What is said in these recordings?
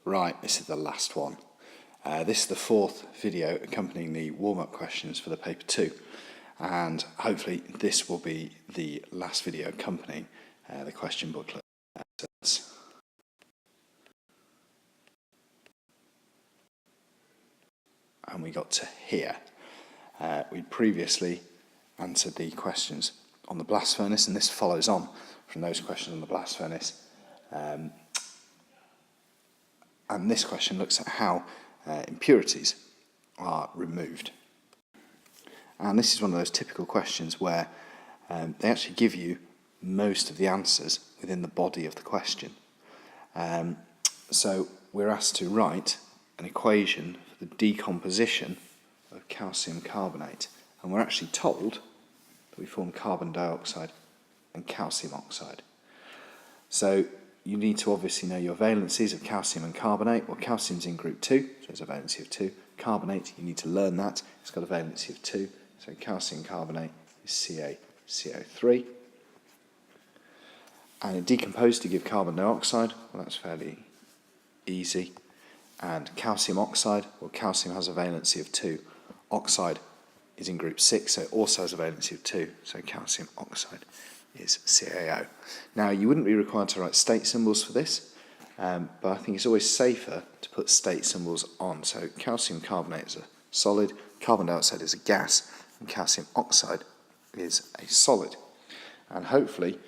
Right, this is the last one. This is the fourth video accompanying the warm-up questions for the paper 2, and hopefully this will be the last video accompanying the question booklet. And we got to here. We'd previously answered the questions on the blast furnace, and this follows on from those questions on the blast furnace. And this question looks at how impurities are removed. And this is one of those typical questions where they actually give you most of the answers within the body of the question. So we're asked to write an equation for the decomposition of calcium carbonate. And we're actually told that we form carbon dioxide and calcium oxide. So you need to obviously know your valencies of calcium and carbonate. Well, calcium's in group 2, so it's a valency of 2. Carbonate, you need to learn that. It's got a valency of 2. So calcium carbonate is CaCO3. And it decomposed to give carbon dioxide. Well, that's fairly easy. And calcium oxide, well, calcium has a valency of 2. Oxide is in group 6, so it also has a valency of 2. So calcium oxide is CaO. Now, you wouldn't be required to write state symbols for this, but I think it's always safer to put state symbols on. So calcium carbonate is a solid, carbon dioxide is a gas, and calcium oxide is a solid. And hopefully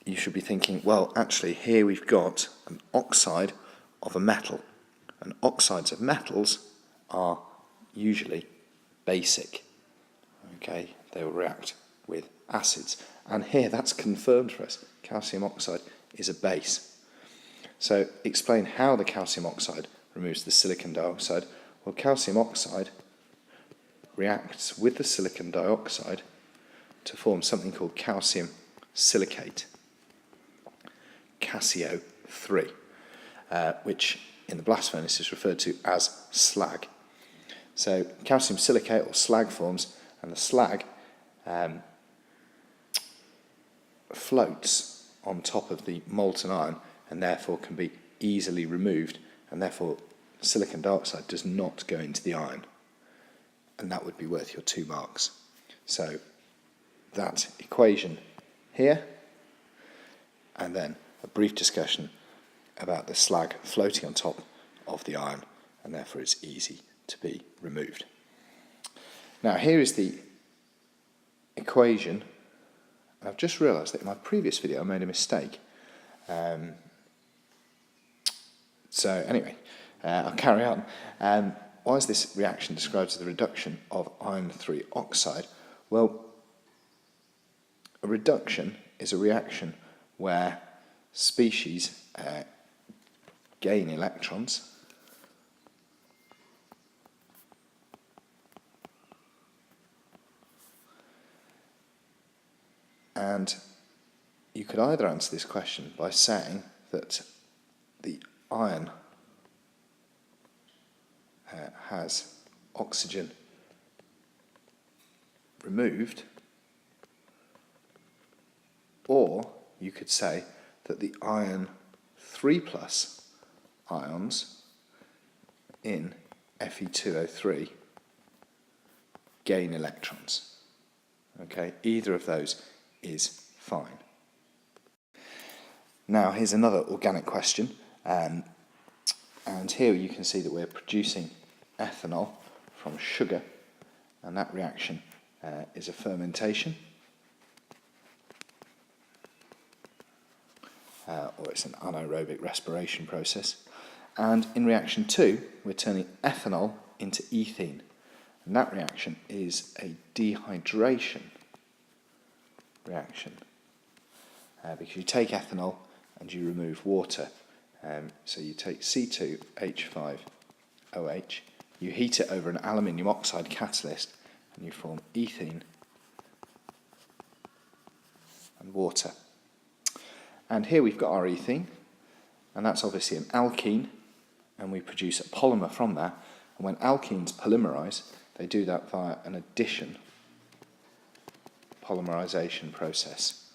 you should be thinking, well, actually here we've got an oxide of a metal, and oxides of metals are usually basic. Okay, they will react with acids. And here that's confirmed for us. Calcium oxide is a base. So explain how the calcium oxide removes the silicon dioxide. Well, calcium oxide reacts with the silicon dioxide to form something called calcium silicate, CaCO3, which in the blast furnace is referred to as slag. So calcium silicate or slag forms, and the slag floats on top of the molten iron and therefore can be easily removed, and therefore silicon dioxide does not go into the iron, and that would be worth your 2 marks. So that equation here, and then a brief discussion about the slag floating on top of the iron, and therefore it's easy to be removed. Now here is the equation. I've just realised that in my previous video I made a mistake. So anyway, I'll carry on. Why is this reaction described as the reduction of iron 3 oxide? Well, a reduction is a reaction where species gain electrons and you could either answer this question by saying that the iron has oxygen removed, or you could say that the iron 3 plus ions in Fe2O3 gain electrons. Okay, either of those is fine. Now here's another organic question, and here you can see that we're producing ethanol from sugar, and that reaction is a fermentation, or it's an anaerobic respiration process. And in reaction 2, we're turning ethanol into ethene, and that reaction is a dehydration reaction, because you take ethanol and you remove water. So you take C2H5OH, you heat it over an aluminium oxide catalyst, and you form ethene and water. And here we've got our ethene, and that's obviously an alkene, and we produce a polymer from that. And when alkenes polymerize, they do that via an addition polymerization process,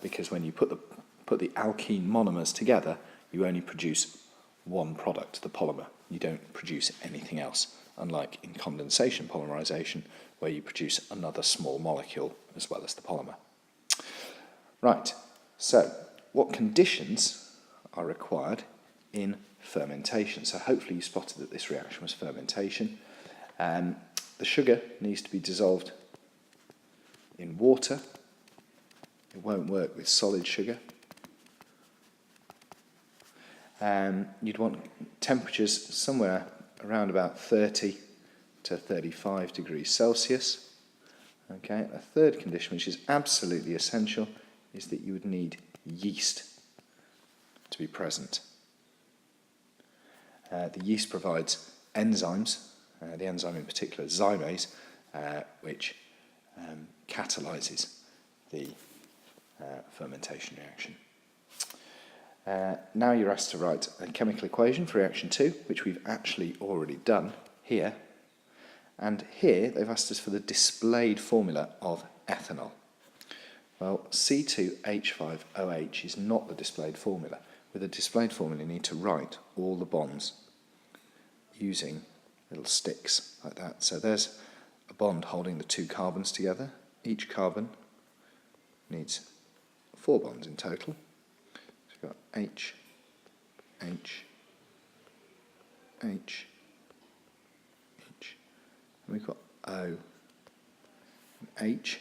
because when you put the alkene monomers together, you only produce one product, the polymer. You don't produce anything else, unlike in condensation polymerization, where you produce another small molecule as well as the polymer. Right, so what conditions are required in fermentation? So hopefully you spotted that this reaction was fermentation. The sugar needs to be dissolved in water. It won't work with solid sugar. You'd want temperatures somewhere around about 30 to 35 degrees Celsius. Okay, a third condition, which is absolutely essential, is that you would need yeast to be present. The yeast provides enzymes, the enzyme in particular zymase, which catalyses the fermentation reaction. Now you're asked to write a chemical equation for reaction 2, which we've actually already done here. And here they've asked us for the displayed formula of ethanol. Well, C2H5OH is not the displayed formula. With a displayed formula, you need to write all the bonds using little sticks like that. So there's a bond holding the two carbons together. Each carbon needs 4 bonds in total. So we've got H, H, H, H, and we've got O and H,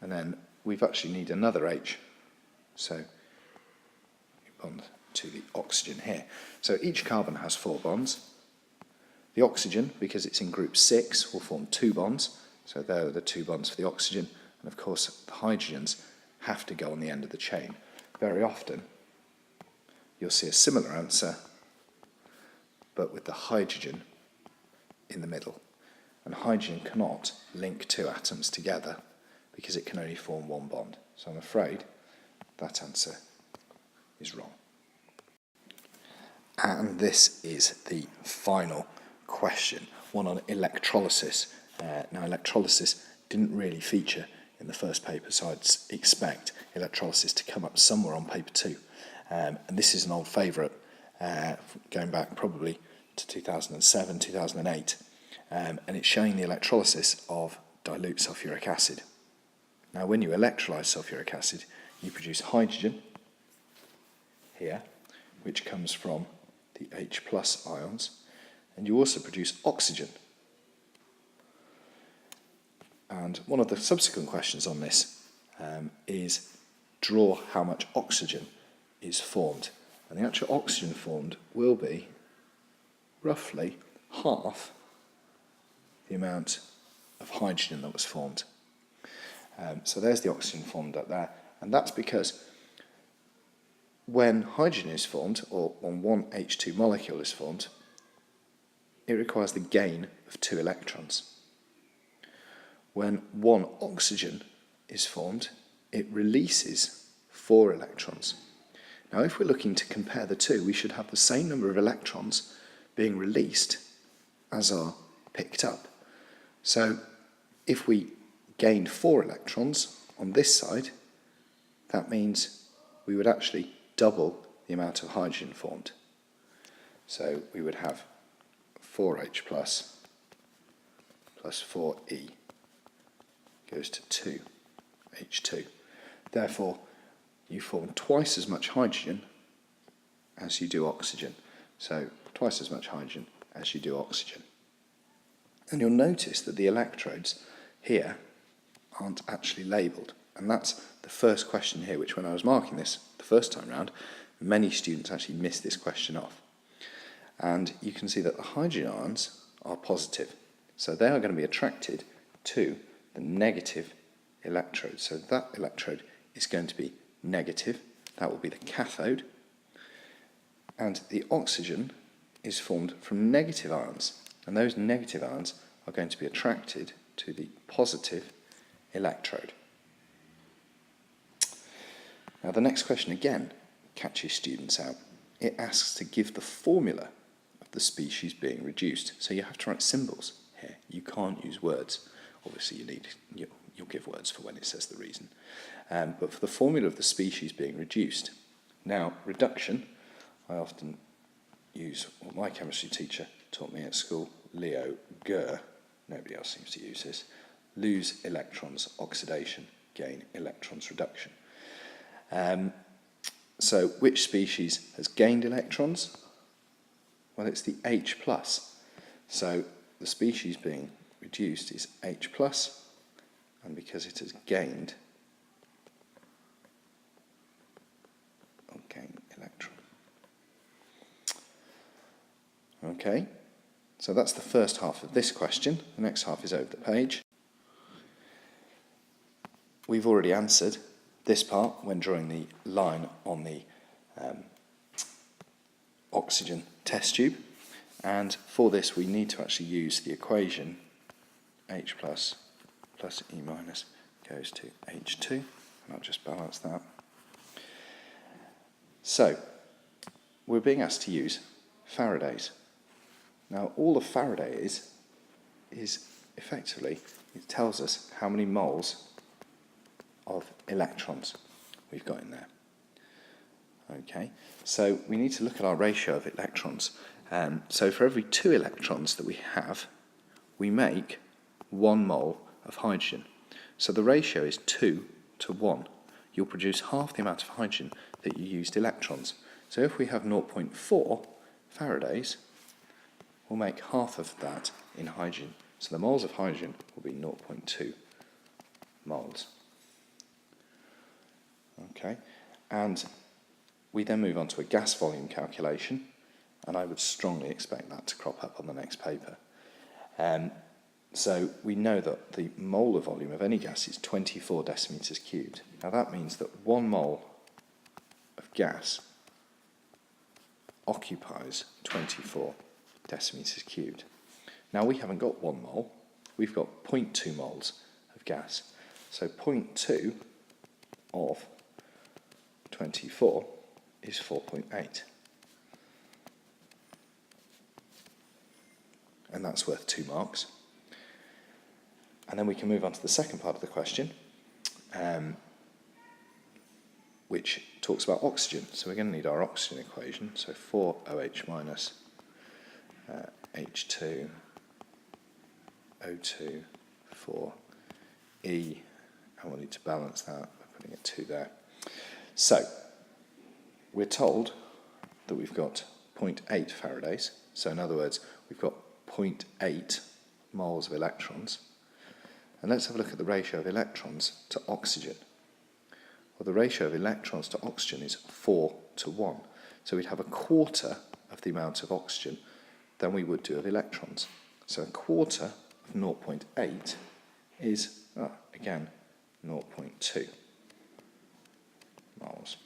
and then we've actually need another H, so we bond to the oxygen here. So each carbon has 4 bonds. The oxygen, because it's in group 6, will form 2 bonds, so there are the 2 bonds for the oxygen, and of course the hydrogens have to go on the end of the chain. Very often you'll see a similar answer, but with the hydrogen in the middle. And hydrogen cannot link 2 atoms together because it can only form 1 bond. So I'm afraid that answer is wrong. And this is the final question, one on electrolysis. Now, electrolysis didn't really feature in the first paper, so I'd expect electrolysis to come up somewhere on paper 2. And this is an old favourite, going back probably to 2007, 2008, and it's showing the electrolysis of dilute sulfuric acid. Now, when you electrolyse sulfuric acid, you produce hydrogen here, which comes from the H plus ions, and you also produce oxygen. And one of the subsequent questions on this is draw how much oxygen is formed. And the actual oxygen formed will be roughly half the amount of hydrogen that was formed. So there's the oxygen formed up there, and that's because when hydrogen is formed, or when one H2 molecule is formed, it requires the gain of 2 electrons. When one oxygen is formed, it releases 4 electrons. Now, if we're looking to compare the two, we should have the same number of electrons being released as are picked up. So if we gained 4 electrons on this side, that means we would actually double the amount of hydrogen formed. So we would have 4H plus 4E goes to 2H2. Therefore, you form twice as much hydrogen as you do oxygen. So twice as much hydrogen as you do oxygen. And you'll notice that the electrodes here aren't actually labelled. And that's the first question here, which when I was marking this the first time round, many students actually missed this question off. And you can see that the hydrogen ions are positive. So they are going to be attracted to the negative electrode. So that electrode is going to be negative. That will be the cathode. And the oxygen is formed from negative ions. And those negative ions are going to be attracted to the positive electrode. Now the next question again catches students out. It asks to give the formula of the species being reduced. So you have to write symbols here. You can't use words. Obviously you'll give words for when it says the reason. But for the formula of the species being reduced. Now, reduction, I often use what my chemistry teacher taught me at school, Leo Ger, nobody else seems to use this, lose electrons oxidation, gain electrons reduction. So which species has gained electrons? Well, it's the H+. So the species being reduced is H+, and because it has gained, it'll gain electron. Okay, so that's the first half of this question. The next half is over the page. We've already answered this part when drawing the line on the oxygen test tube, and for this we need to actually use the equation H plus E minus goes to H2, and I'll just balance that. So we're being asked to use Faraday's. Now all a Faraday is effectively, it tells us how many moles of electrons we've got in there. Okay, so we need to look at our ratio of electrons. So for every 2 electrons that we have, we make 1 mole of hydrogen. So the ratio is 2 to 1. You'll produce half the amount of hydrogen that you used electrons. So if we have 0.4 Faradays, we'll make half of that in hydrogen. So the moles of hydrogen will be 0.2 moles. Okay, and we then move on to a gas volume calculation, and I would strongly expect that to crop up on the next paper. So we know that the molar volume of any gas is 24 decimeters cubed. Now that means that 1 mole of gas occupies 24 decimeters cubed. Now we haven't got 1 mole, we've got 0.2 moles of gas. So 0.2 of 24 is 4.8. And that's worth 2 marks. And then we can move on to the second part of the question, which talks about oxygen. So we're going to need our oxygen equation. So 4OH minus H2, O2, 4E, and we'll need to balance that by putting a 2 there. So we're told that we've got 0.8 Faradays. So in other words, we've got 0.8 moles of electrons. And let's have a look at the ratio of electrons to oxygen. Well, the ratio of electrons to oxygen is 4 to 1. So we'd have a quarter of the amount of oxygen than we would do of electrons. So a quarter of 0.8 is, again, 0.2 moles.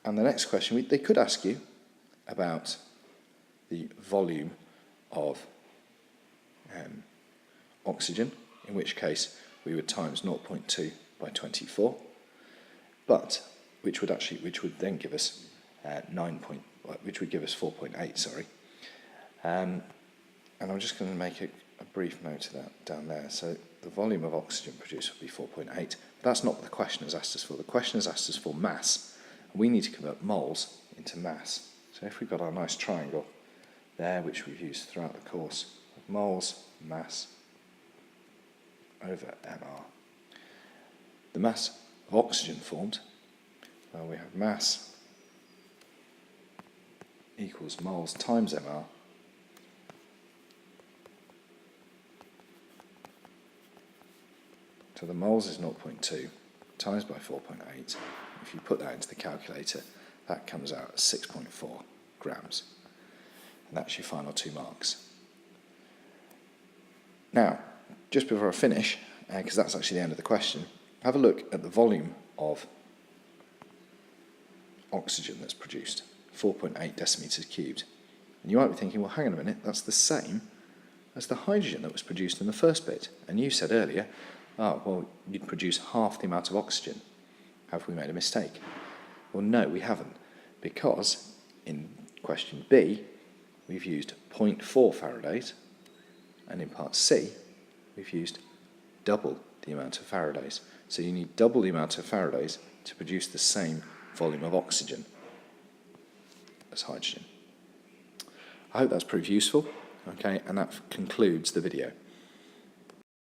And the next question, they could ask you about the volume of oxygen, in which case we would times 0.2 by 24, but which would then give us 4.8. Sorry, and I'm just going to make a brief note of that down there. So the volume of oxygen produced would be 4.8. That's not what the question has asked us for. The question has asked us for mass, and we need to convert moles into mass. So if we've got our nice triangle there, which we've used throughout the course, of moles, mass, over mR. The mass of oxygen formed, well, we have mass equals moles times mR so the moles is 0.2 times by 4.8. If you put that into the calculator, that comes out at 6.4 grams. And that's your final 2 marks. Now, just before I finish, because that's actually the end of the question, have a look at the volume of oxygen that's produced, 4.8 decimeters cubed. And you might be thinking, well, hang on a minute, that's the same as the hydrogen that was produced in the first bit. And you said earlier, well, you'd produce half the amount of oxygen. Have we made a mistake? Well, no, we haven't, because in question B, we've used 0.4 Faradays, and in part C, we've used double the amount of Faradays. So you need double the amount of Faradays to produce the same volume of oxygen. as hydrogen. I hope that's proved useful, okay, and that concludes the video.